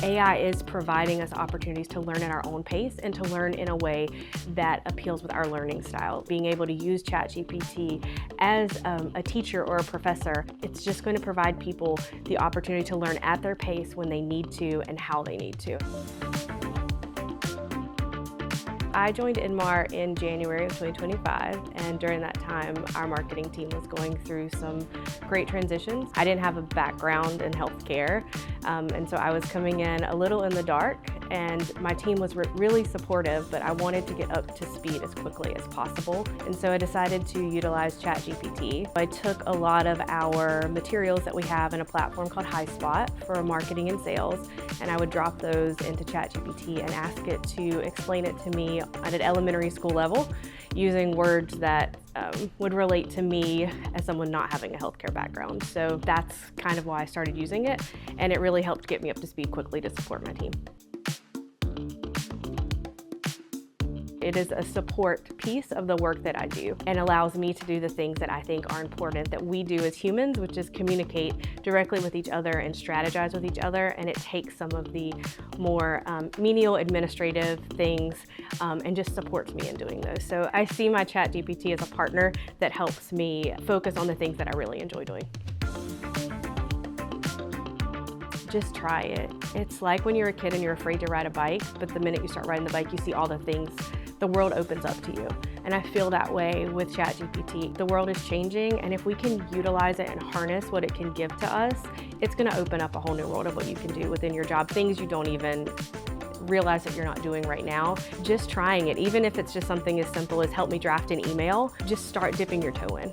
AI is providing us opportunities to learn at our own pace and to learn in a way that appeals with our learning style. Being able to use ChatGPT as a teacher or a professor, it's just going to provide people the opportunity to learn at their pace when they need to and how they need to. I joined Inmar in January of 2025, and during that time, our marketing team was going through some great transitions. I didn't have a background in healthcare, and so I was coming in a little in the dark, and my team was really supportive, but I wanted to get up to speed as quickly as possible. And so I decided to utilize ChatGPT. I took a lot of our materials that we have in a platform called HighSpot for marketing and sales, and I would drop those into ChatGPT and ask it to explain it to me at an elementary school level using words that would relate to me as someone not having a healthcare background. So that's kind of why I started using it, and it really helped get me up to speed quickly to support my team. It is a support piece of the work that I do and allows me to do the things that I think are important that we do as humans, which is communicate directly with each other and strategize with each other. And it takes some of the more menial administrative things and just supports me in doing those. So I see my ChatGPT as a partner that helps me focus on the things that I really enjoy doing. Just try it. It's like when you're a kid and you're afraid to ride a bike, but the minute you start riding the bike, you see all the things, the world opens up to you. And I feel that way with ChatGPT. The world is changing, and if we can utilize it and harness what it can give to us, it's gonna open up a whole new world of what you can do within your job, things you don't even realize that you're not doing right now. Just trying it, even if it's just something as simple as help me draft an email, just start dipping your toe in.